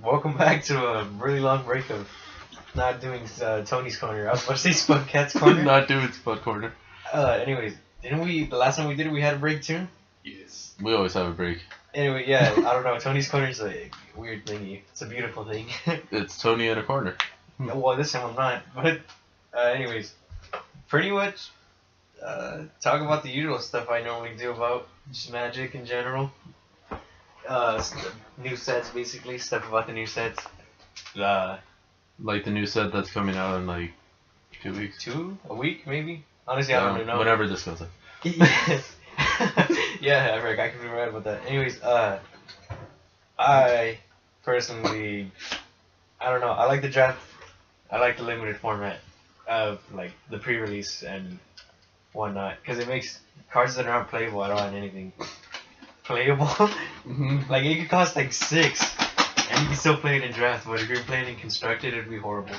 welcome back to a really long break of not doing Tony's Corner. I was about to say Spud Cat's Corner. Not doing Spud Corner. Anyways, didn't we, the last time we did it, we had a break too? Yes. We always have a break. Anyway, yeah, I don't know, Tony's Corner is a weird thingy. It's a beautiful thing. It's Tony in a corner. Well, this time I'm not, but, anyways, pretty much, talk about the usual stuff I normally do about just Magic in general. New sets, basically, stuff about the new sets. Like the new set that's coming out in like 2 weeks. A week, maybe? Honestly, I don't really know. Whenever this goes up. Yeah, I could be right about that. Anyways, I personally, I don't know. I like the draft. I like the limited format of like the pre-release and whatnot because it makes cards that aren't playable. I don't want anything playable. Like it could cost like $6, and you can still play it in draft. But if you're playing in constructed, it'd be horrible.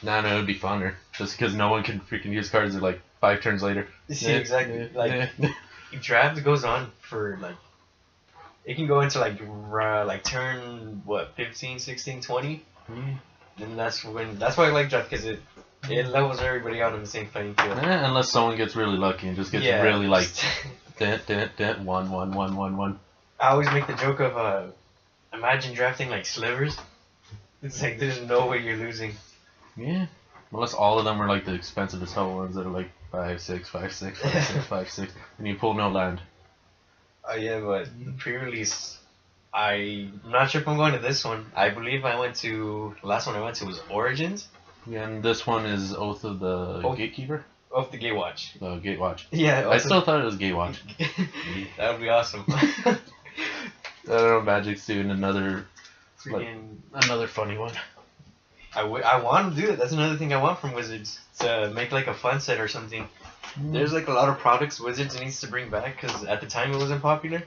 No, it would be funner. Just because no one can freaking use cards at like 5 turns later. See, exactly. Like draft goes on for like it can go into like turn what 15, 16, 20. And that's why I like draft because it levels everybody out on the same playing field. Unless someone gets really lucky and just gets really like dent 1. I always make the joke of imagine drafting like slivers. It's like there's no way you're losing. Yeah. Unless all of them are like the expensive as hell ones that are like 5/6, 5/6, 5/6, 5/6, and you pull no land. Oh yeah, but the pre-release, I'm not sure if I'm going to this one. I believe the last one I went to was Origins. Yeah, and this one is Oath of the Gatekeeper? Oath the Gatewatch. Gatewatch. Yeah. I still thought it was Gatewatch. That would be awesome. I don't know, Magic's doing another funny one. I want to do it. That's another thing I want from Wizards, to make like a fun set or something. There's like a lot of products Wizards needs to bring back because at the time it wasn't popular.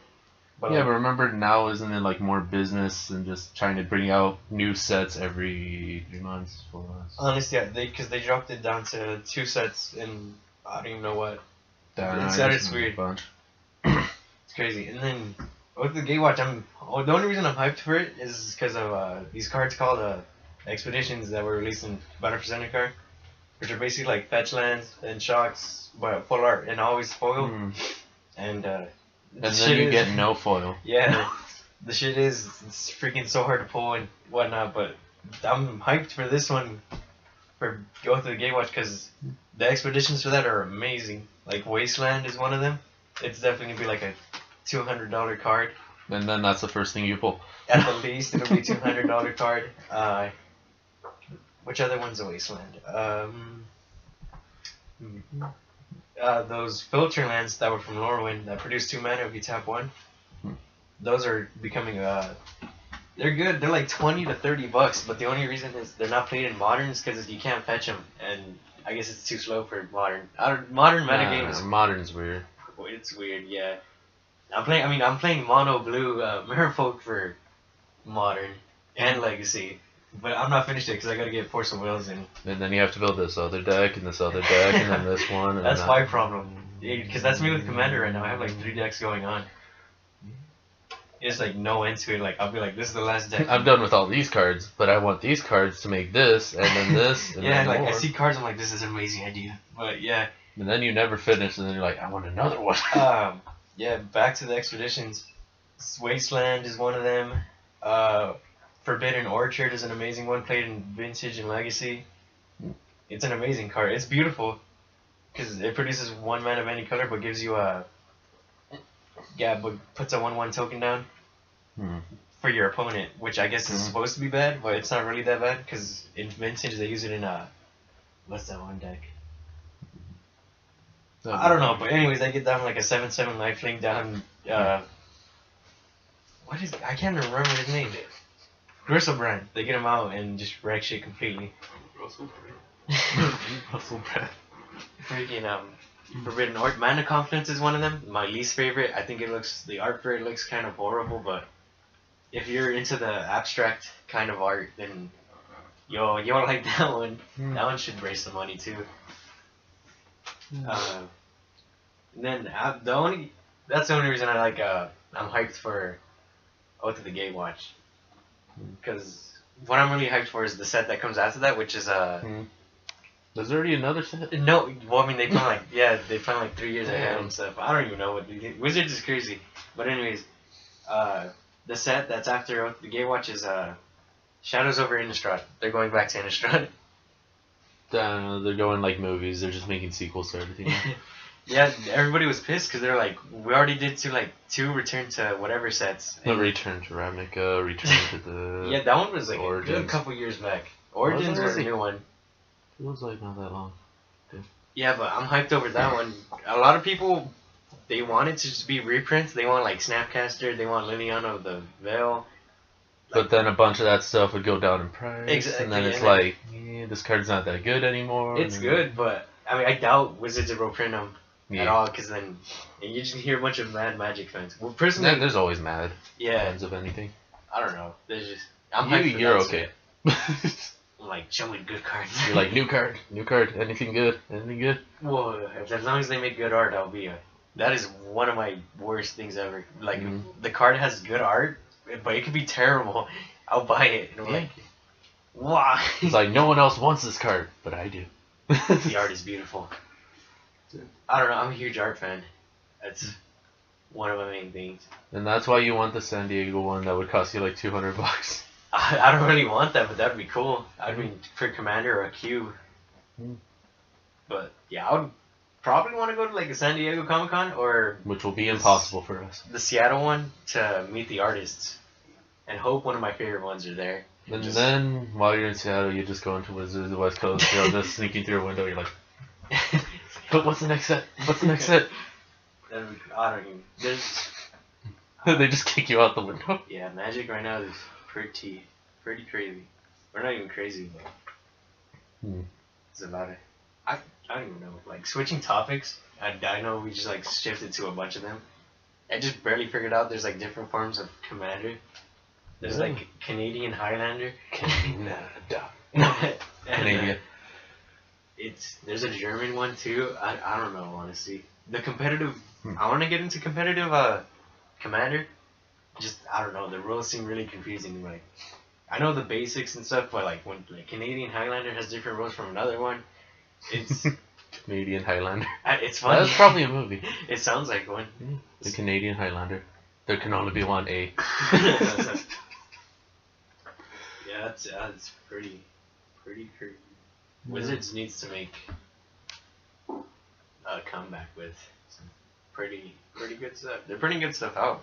But yeah, but remember now isn't it like more business and just trying to bring out new sets every 3 months, 4 months? Honestly, yeah, because they dropped it down to 2 sets in I don't even know what. It's weird. It's crazy. And then with the Gatewatch, the only reason I'm hyped for it is because of these cards called Expeditions that were released in Battle for Zendikar, which are basically like fetch lands and shocks, but full art and always foil. And then you get no foil. Yeah, the shit is it's freaking so hard to pull and whatnot. But I'm hyped for this one, for Go Through the Gatewatch, because the expeditions for that are amazing. Like Wasteland is one of them. It's definitely gonna be like a $200 card. And then that's the first thing you pull. At the least, it'll be a $200 card. Which other one's a Wasteland? Those filter lands that were from Lorwyn that produce 2 mana if you tap 1. Those are becoming they're good. They're like $20 to $30, but the only reason is they're not played in Modern is because you can't fetch them, and I guess it's too slow for Modern. Modern metagame is Modern's weird. It's weird, yeah. I'm playing Mono Blue Merfolk for Modern and Legacy. But I'm not finished yet because I gotta get Force of Wills in. And then you have to build this other deck, and this other deck, and then this one. And that's my problem. Because that's me with Commander right now. I have like 3 decks going on. It's like no end to it. Like, I'll be like, this is the last deck. I'm done with all these cards, but I want these cards to make this, and then this, and yeah, then like more. I see cards, I'm like, this is an amazing idea. But yeah. And then you never finish, and then you're like, I want another one. Yeah, back to the expeditions. Wasteland is one of them. Forbidden Orchard is an amazing one, played in Vintage and Legacy. It's an amazing card. It's beautiful because it produces 1 mana of any color, but gives you but puts a 1/1 token down for your opponent, which I guess is supposed to be bad, but it's not really that bad because in Vintage they use it in what's that one deck? I don't know, but anyways, I get down like a 7/7 lifelink down. What is I can't remember his name. Griselbrand. They get him out and just wreck shit completely. Griselbrand. Freaking Forbidden Art. Mana Confluence is one of them. My least favorite. I think the art for it looks kind of horrible, but if you're into the abstract kind of art, then you'll like that one. That one should raise some money too. And then that's the only reason I like I'm hyped for Oath of the Gatewatch. Because what I'm really hyped for is the set that comes after that, which is There's already another set? No, well, I mean, they plan they plan like 3 years ahead and stuff. I don't even know what Wizards is crazy. But anyways, the set that's after the Gatewatch is Shadows over Innistrad. They're going back to Innistrad. They're going like movies. They're just making sequels to everything. Yeah, everybody was pissed because they're like, we already did two Return to whatever sets. The Return to Ravnica, Return to the yeah, that one was like Origins. a couple years back. Origins was a new one. It was like not that long. Yeah, but I'm hyped over that one. A lot of people, they want it to just be reprints. They want like Snapcaster. They want Liliana of the Veil. But then a bunch of that stuff would go down in price. Exactly. And then it's like, this card's not that good anymore. It's good, but I mean, I doubt Wizards will print them at all, because then you just hear a bunch of mad Magic fans. Well, personally, there's always mad fans of anything. I don't know. There's just you're okay. I'm like, show me good cards. You're like, new card, anything good. Well, as long as they make good art, that is one of my worst things ever. Like, the card has good art, but it could be terrible. I'll buy it. And I'm like, why? It's like, no one else wants this card, but I do. The art is beautiful. I don't know, I'm a huge art fan. That's one of my main things. And that's why you want the San Diego one that would cost you like $200. I don't really want that, but that'd be cool. I mean, for Commander or a Q. But yeah, I would probably want to go to like a San Diego Comic Con, or which will be impossible for us. The Seattle one, to meet the artists and hope one of my favorite ones are there. And then while you're in Seattle, you just go into Wizards of the West Coast. You're just sneaking through a window. You're like, but what's the next set? What's the next set? I don't even. They just kick you out the window. Yeah, Magic right now is pretty crazy. We're not even crazy, but it's about it. I don't even know. Like, switching topics, I know we just like shifted to a bunch of them. I just barely figured out there's like different forms of Commander. There's like Canadian Highlander. Canada. Canadian. There's a German one too. I don't know, honestly. The competitive. I want to get into competitive Commander. Just, I don't know. The rules seem really confusing. Like, I know the basics and stuff, but like when like, Canadian Highlander has different rules from another one, it's Canadian Highlander. It's funny. That's probably a movie. It sounds like one. The Canadian Highlander. There can only be one A. Yeah, that's pretty crazy. Wizards needs to make a comeback with some pretty good stuff. They're putting good stuff out,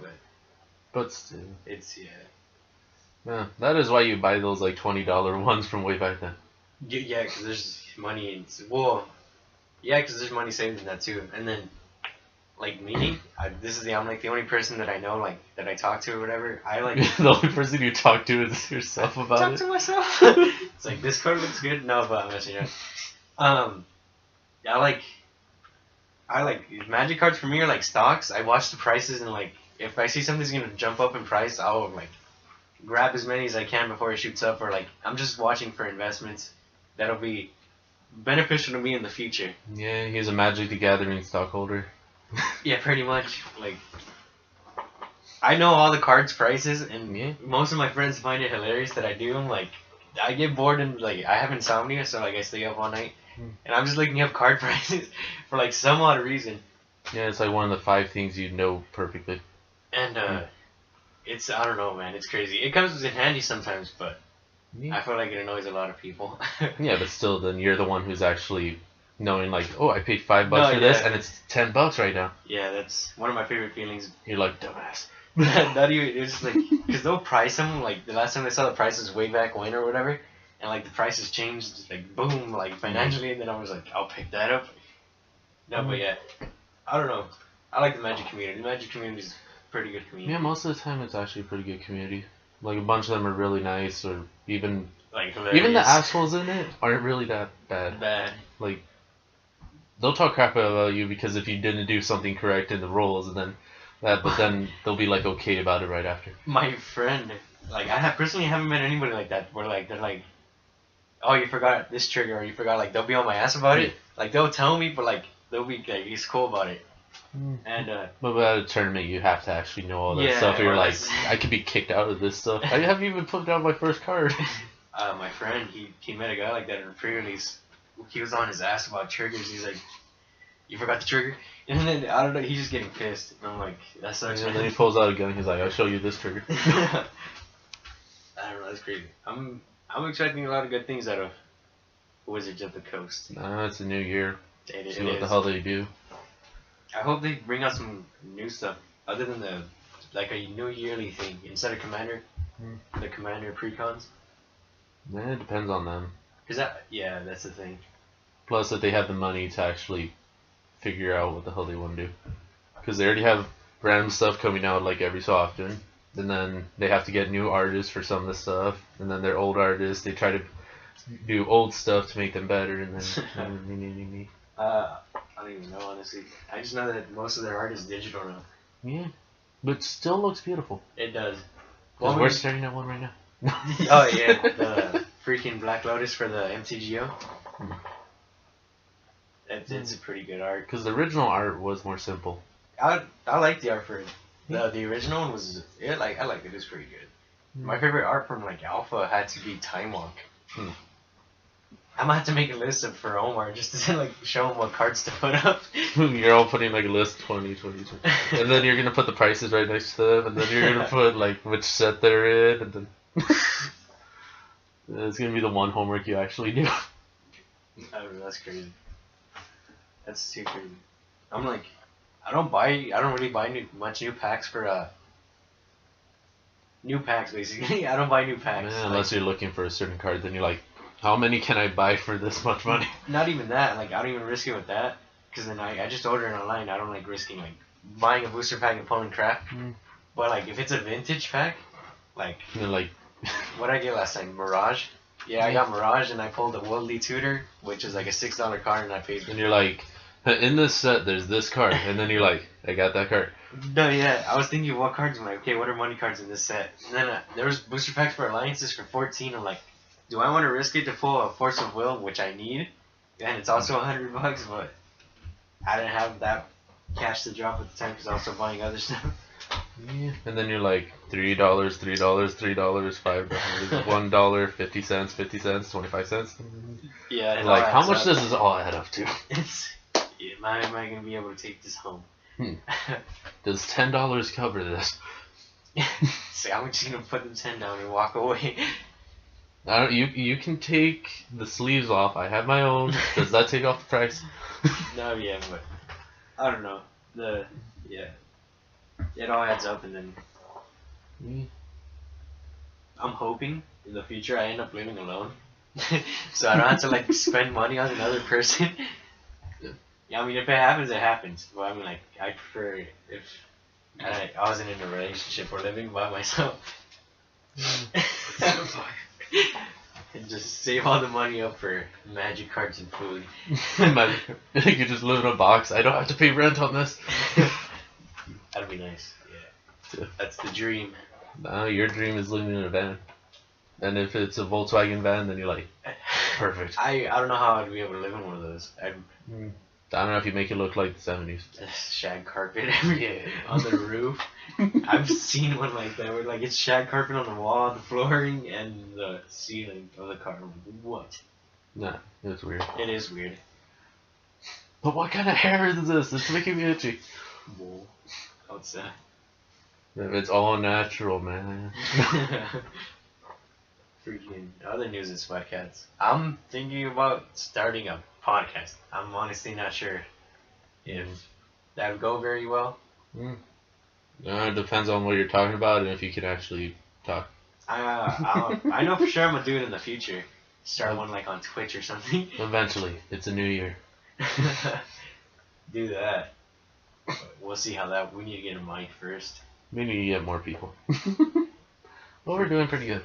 but still, it's yeah. That is why you buy those like $20 ones from way back then. Yeah, because there's money. Because there's money saved in that too. And then, like me, I'm like the only person that I know, like that I talk to or whatever. I like the only person you talk to is yourself about talk it. To myself. It's like, this card looks good. No, but I'm messing around. I like Magic cards for me are like stocks. I watch the prices and like if I see something's gonna jump up in price, I'll like grab as many as I can before it shoots up. Or like I'm just watching for investments that'll be beneficial to me in the future. Yeah, he's a Magic the Gathering stockholder. Yeah, pretty much. Like, I know all the cards' prices, and most of my friends find it hilarious that I do them. Like, I get bored and like I have insomnia, so like I stay up all night, and I'm just looking up card prices for like some odd reason. Yeah, it's like one of the 5 things you know perfectly. And it's, I don't know, man, it's crazy. It comes in handy sometimes, but I feel like it annoys a lot of people. Yeah, but still, then you're the one who's actually knowing, like, oh, I paid $5 for this, and it's $10 right now. Yeah, that's one of my favorite feelings. You're like, dumbass. Not even, it's just like, because they'll price them, like, the last time I saw the prices way back when or whatever, and, like, the prices changed, like, boom, like, financially, and then I was like, I'll pick that up. No, but yeah, I don't know. I like the Magic community. The Magic community is a pretty good community. Yeah, most of the time it's actually a pretty good community. Like, a bunch of them are really nice, or even the assholes in it aren't really that bad. Like, they'll talk crap about you because if you didn't do something correct in the rules, and then but then they'll be like okay about it right after. My friend, like, I personally haven't met anybody like that where like they're like, oh, you forgot this trigger, or you forgot, like, they'll be on my ass about it. Like, they'll tell me, but like they'll be like, he's cool about it. And but at a tournament, you have to actually know all that stuff. Or you're like, I could be kicked out of this stuff. I haven't even put down my first card. My friend, he met a guy like that in a pre-release. He was on his ass about triggers. He's like, "You forgot the trigger?" And then I don't know, he's just getting pissed. And I'm like, "That sucks." And then he pulls out a gun. He's like, "I'll show you this trigger." I don't know. That's crazy. I'm expecting a lot of good things out of Wizards of the Coast. It's a new year. See what the hell they do. I hope they bring out some new stuff other than a new yearly thing instead of Commander. The Commander precons. It depends on them. That's the thing. Plus, that they have the money to actually figure out what the hell they want to do, because they already have random stuff coming out like every so often, and then they have to get new artists for some of the stuff, and then their old artists they try to do old stuff to make them better, and then I don't even know, honestly. I just know that most of their art is digital now. Yeah, but it still looks beautiful. It does. Because we're staring at one right now. Oh yeah, the freaking Black Lotus for the MTGO. It's a pretty good art. Because the original art was more simple. I like the art for it. The original one was I liked it. It was pretty good. My favorite art from Alpha had to be Time Walk. I'm gonna have to make a list for Omar just to show him what cards to put up. You're all putting a list 20, and then you're gonna put the prices right next to them, and then you're gonna put which set they're in, and then it's gonna be the one homework you actually do. I don't know, that's crazy. That's too crazy. I'm I don't really buy much new packs for new packs basically. I don't buy new packs. Unless you're looking for a certain card, then you're like, how many can I buy for this much money? Not even that. I don't even risk it with that, because then I just order it online. I don't like risking buying a booster pack and pulling crap. But if it's a vintage pack, what did I get last time? Mirage. Yeah, I got Mirage and I pulled a Worldly Tutor, which is a $6 card, and I paid. And you're like, in this set, there's this card, and then you're like, I got that card. No, yeah, I was thinking what cards. I'm like, okay, what are money cards in this set? And then there was booster packs for Alliances for 14. I'm like, do I want to risk it to pull a Force of Will, which I need, and it's also $100, but I didn't have that cash to drop at the time because I was also buying other stuff. Yeah. And then you're like $3, $3, $3, $5, $1, 50 cents, 50 cents, 25 cents. Yeah. How much does this all add up to? Am I gonna be able to take this home? Does $10 cover this? See, I'm just gonna put the 10 down and walk away. You can take the sleeves off. I have my own. Does that take off the price? No, yeah, but I don't know. It all adds up, and then I'm hoping in the future I end up living alone, so I don't have to spend money on another person. Yeah, I mean, if it happens, it happens. But I mean, I prefer if I wasn't in a relationship or living by myself. And just save all the money up for magic cards and food. You could just live in a box. I don't have to pay rent on this. That'd be nice. Yeah. That's the dream. No, your dream is living in a van. And if it's a Volkswagen van, then you're like, perfect. I don't know how I'd be able to live in one of those. I don't know if you make it look like the 70s. Shag carpet on the roof. I've seen one like that where it's shag carpet on the wall, the flooring, and the ceiling of the car. What? Nah, it's weird. It is weird. But what kind of hair is this? It's making me itchy. Wool. Outside. It's all natural, man. Freaking other news in Sweatcats. I'm thinking about starting a podcast. I'm honestly not sure if that would go very well. It depends on what you're talking about and if you can actually talk. I know for sure I'm gonna do it in the future. Start one on Twitch or something. Eventually, it's a new year. Do that. But we'll see how that. We need to get a mic first. We need to get more people. Well, we're doing pretty good.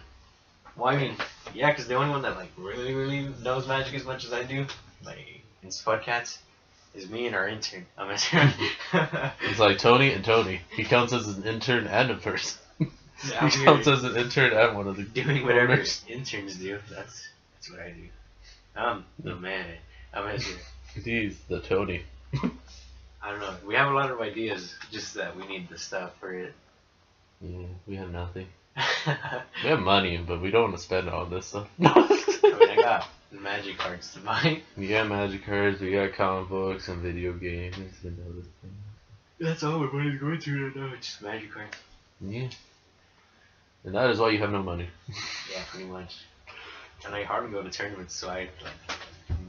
Well, I mean, yeah, because the only one that really, really knows Magic as much as I do, in Spudcats, is me and our intern. It's like Tony and Tony. He counts as an intern and a person. He counts as an intern and one of the doing whatever interns do. That's what I do. I'm the man. I'm Ezra. He's the Tony. I don't know. We have a lot of ideas, just that we need the stuff for it. Yeah, we have nothing. We have money, but we don't want to spend all this stuff. I mean, I got magic cards to buy. We got magic cards, we got comic books and video games and other things. That's all our money's going to right now. It's just magic cards. Yeah. And that is why you have no money. Yeah, pretty much. And I hardly go to tournaments, so I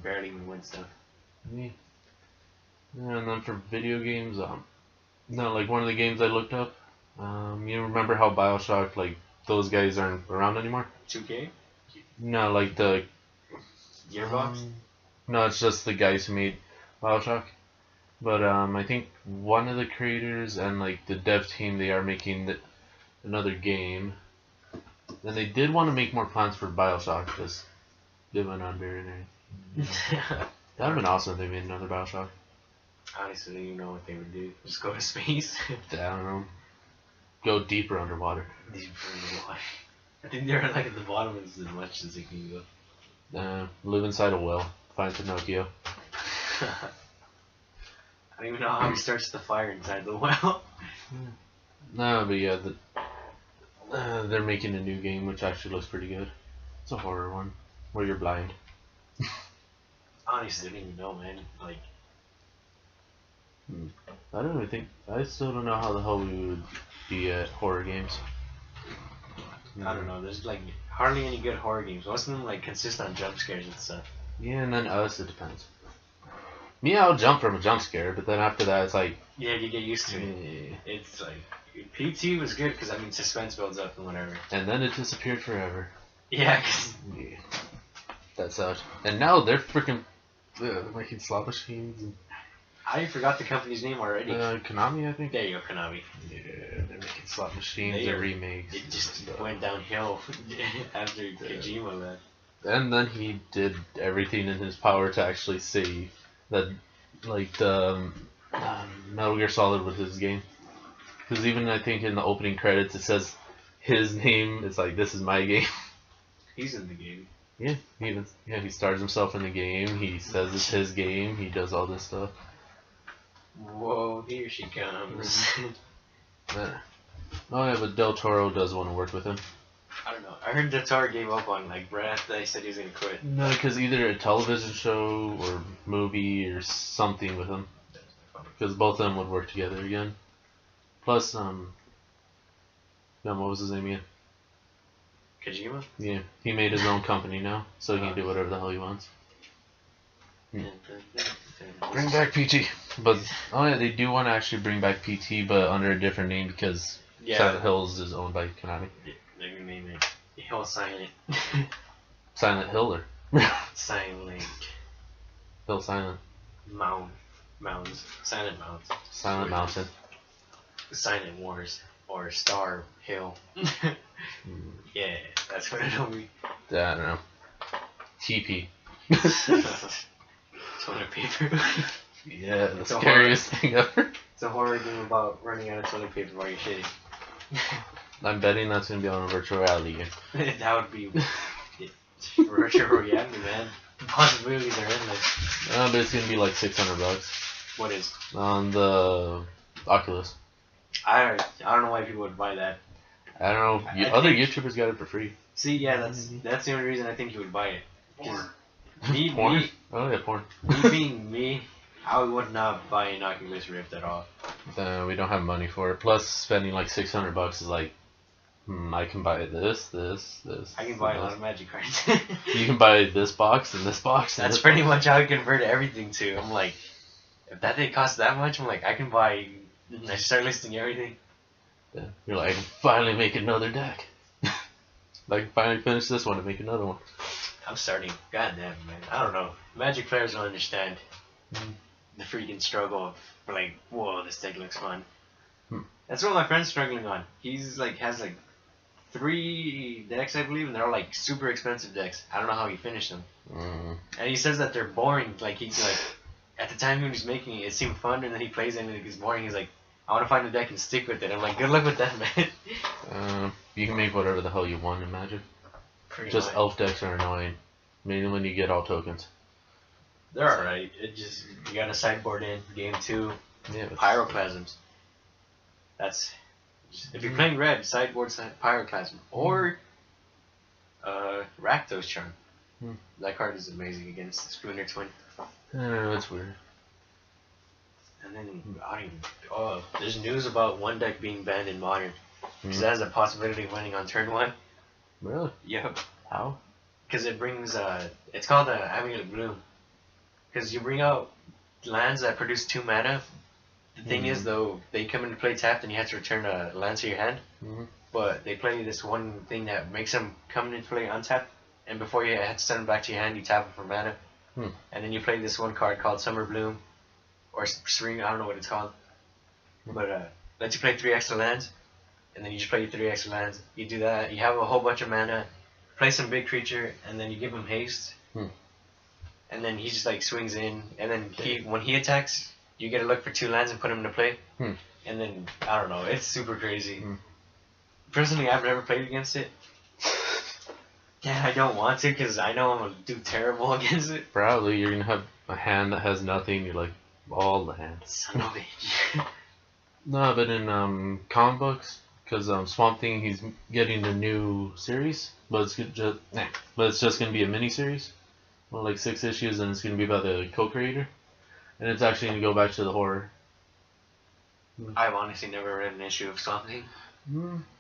barely even win stuff. Yeah. And then for video games, no, like one of the games I looked up, you remember how BioShock, like, those guys aren't around anymore? 2K? No, like the... Gearbox? No, it's just the guys who made BioShock. But I think one of the creators and like the dev team, they are making another game. And they did want to make more plans for BioShock, because they went under and everything. That would have been awesome if they made another BioShock. Honestly, I don't even know what they would do. Just go to space? I don't know. Go deeper underwater. Deeper underwater. I think they're like at the bottom as much as they can go. Live inside a well. Find Pinocchio. I don't even know how he starts the fire inside the well. No, but yeah, they're making a new game which actually looks pretty good. It's a horror one where you're blind. Honestly, I don't even know, man. Like, I don't even think. I still don't know how the hell we would be at horror games. I don't know. There's like hardly any good horror games. Most of them like consist on jump scares and stuff. Yeah, and then us, it depends. Me, I'll jump from a jump scare, but then after that, it's like... Yeah, you get used to it. Yeah. It's like... PT was good because, I mean, suspense builds up and whatever. And then it disappeared forever. Yeah, cause... Yeah. That sucked. And now they're freaking making slot machines. And... I forgot the company's name already. Konami, I think? There you go, Konami. Yeah, they're making slot machines and remakes. It just went downhill after Kojima left. And then he did everything in his power to actually save that, like, the Metal Gear Solid was his game. Because even, I think, in the opening credits, it says his name. It's like, this is my game. He's in the game. Yeah, he stars himself in the game. He says it's his game. He does all this stuff. Whoa, here she comes. Yeah. Oh, yeah, but Del Toro does want to work with him. I don't know. I heard Del Toro gave up on like right after they said he was gonna quit. No, because either a television show or movie or something with him. Because both of them would work together again. Plus, what was his name again? Kojima? Yeah, he made his own company now, so he can do whatever the hell he wants. Bring back PT. But, oh yeah, they do want to actually bring back PT, but under a different name because Silent Hills is owned by Konami. Yeah, they're gonna name it Hill Silent. Silent Hill or? Silent. Hill Silent. Mountains. Silent Mountains. Silent Mountain. Silent Wars. Or Star Hill. Yeah, that's what it'll be. I don't know. TP. Toilet paper. Yeah, the scariest thing ever. It's a horror game about running out of toilet paper while you're shitting. I'm betting that's gonna be on a virtual reality game. That would be virtual reality, man. The possibilities are endless. But it's gonna be like $600. What is? On the Oculus. I don't know why people would buy that. I don't know. Other YouTubers got it for free. See, yeah, that's the only reason I think you would buy it. Porn. Porn? Oh yeah, porn. Me being me, I would not buy an Oculus Rift at all. We don't have money for it. Plus, spending like $600 is like, I can buy this. I can buy a lot of magic cards. You can buy this box and this box. That's pretty much how I convert everything to. I'm like, if that thing costs that much, I'm like, I can buy. And I start listing everything. Yeah. You're like, I can finally make another deck. I can finally finish this one and make another one. I'm starting. Goddamn, man. I don't know. Magic players don't understand the freaking struggle of like, whoa, this deck looks fun. That's what my friend's struggling on. He's like has like 3 decks, I believe, and they're all like super expensive decks. I don't know how he finished them. And he says that they're boring. Like he's like, at the time he was making it seemed fun, and then he plays it and it gets boring. He's like, I want to find a deck and stick with it. I'm like, good luck with that, man. You can make whatever the hell you want in Magic. Just elf decks are annoying. Mainly when you get all tokens. They're alright. It just, you got a sideboard in game 2. Yeah. Pyroclasms. That's if you're playing red, sideboard Pyroclasm or Rakdos Charm. That card is amazing against Spooner Twin. I don't know, it's weird. And then there's news about one deck being banned in Modern because it has a possibility of winning on turn 1. Really? Yep. How? Because it brings it's called Amulet Bloom. Because you bring out lands that produce 2 mana. The thing is though, they come into play tapped and you have to return a land to your hand. But they play this one thing that makes them come into play untapped, and before you have to send them back to your hand, you tap them for mana. And then you play this one card called Summer Bloom, or Spring, I don't know what it's called. But lets you play 3 extra lands, and then you just play your 3 extra lands. You do that, you have a whole bunch of mana, play some big creature, and then you give him haste. And then he just like swings in, and then when he attacks, you get to look for 2 lands and put him into play. And then, I don't know, it's super crazy. Personally, I've never played against it. Yeah, I don't want to because I know I'm going to do terrible against it. Probably you're going to have a hand that has nothing. You're like, all the hands. Son of a bitch. No, but in comic books, because Swamp Thing, he's getting a new series, but it's just going to be a mini series. Well, like 6 issues, and it's going to be about the co-creator. And it's actually going to go back to the horror. I've honestly never read an issue of Swamp Thing.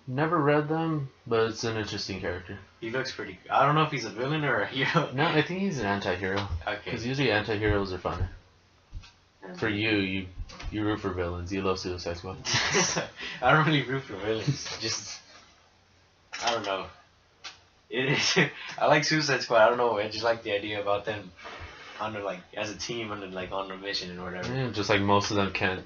Never read them, but it's an interesting character. He looks pretty. I don't know if he's a villain or a hero. No, I think he's an anti-hero. Okay. Because usually anti-heroes are funner. For you root for villains. You love Suicide Squad. I don't really root for villains. Just, I don't know. I like Suicide Squad. I don't know. I just like the idea about them under as a team on a mission and whatever. Yeah, just like most of them can't.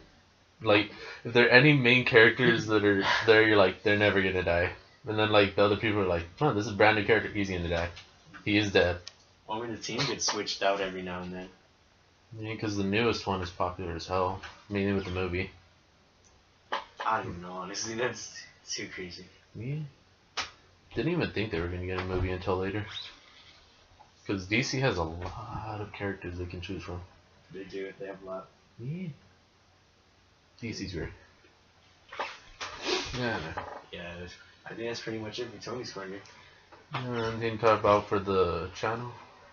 Like, if there are any main characters that are there, you're like, they're never gonna die. And then, like, the other people are like, oh, this is a brand new character, he's gonna die. He is dead. Well, I mean, the team gets switched out every now and then. Yeah, because the newest one is popular as hell. Mainly with the movie. I don't know, honestly, that's too crazy. Yeah. Didn't even think they were gonna get a movie until later. Because DC has a lot of characters they can choose from. They do, they have a lot. Yeah. DC's weird. Yeah. Yeah, I think that's pretty much it for Tony's Corner. Anything to talk about for the channel?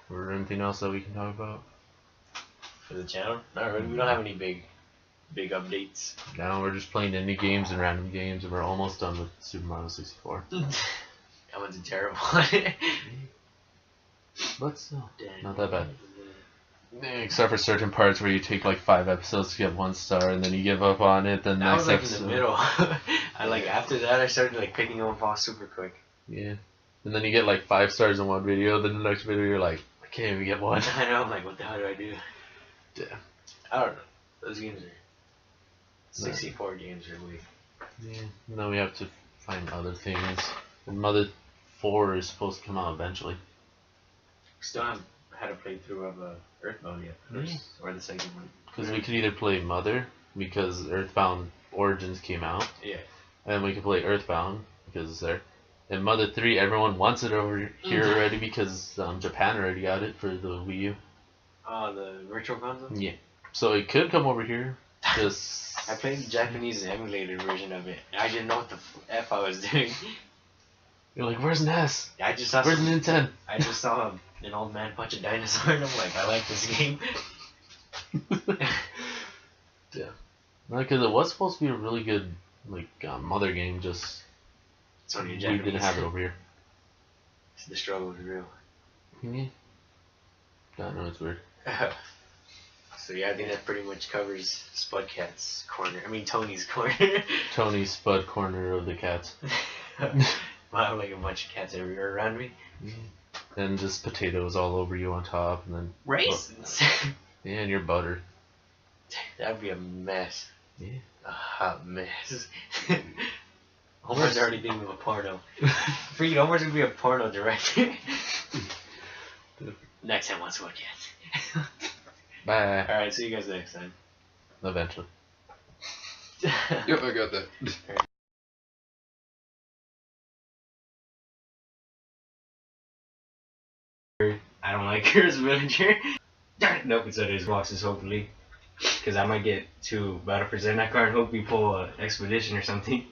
Or anything else that we can talk about? For the channel? Not really. We don't have any big updates. No, we're just playing indie games and random games, and we're almost done with Super Mario 64. I went to terrible. But still, not that bad. Except for certain parts where you take like 5 episodes to get 1 star, and then you give up on it. Then next episode. In the middle. After that, I started picking up off super quick. Yeah, and then you get like 5 stars in one video. Then the next video you're like, I can't even get 1. I know. I'm like, what the hell do I do? Yeah. I don't know. Those games are 64 games are weak. Yeah. And then we have to find other things. And Mother 4 is supposed to come out eventually. Still haven't had a playthrough of Earthbound yet, first, or the second one. Because we could either play Mother, because Earthbound Origins came out. Yeah. And we could play Earthbound, because it's there. And Mother 3, everyone wants it over here already, because Japan already got it for the Wii U. Oh, the virtual console? Yeah. So it could come over here. Just I played the Japanese emulated version of it. I didn't know what the F I was doing. You're like, where's NES? I just saw Where's Nintendo? I just saw an old man punch a dinosaur, and I'm like, I like this game. Yeah. Because it was supposed to be a really good Mother game, just we didn't have it over here. The struggle was real. Yeah. I know, it's weird. So yeah, I think that pretty much covers Spudcat's corner. I mean Tony's corner. Tony's Spud corner of the cats. I have like a bunch of cats everywhere around me. Yeah. And just potatoes all over you on top, and then raisins. Yeah, and your butter. That'd be a mess. Yeah. A hot mess. Homer's already thinking of a porno. Freaking Homer's gonna be a porno director. Next time on Spudcat. Bye. Alright, see you guys next time. Eventually. Yep, I got that. I don't like her as a villager. Nope, it's at his boxes, hopefully. because I might get too about to present that card. Hope we pull Expedition or something.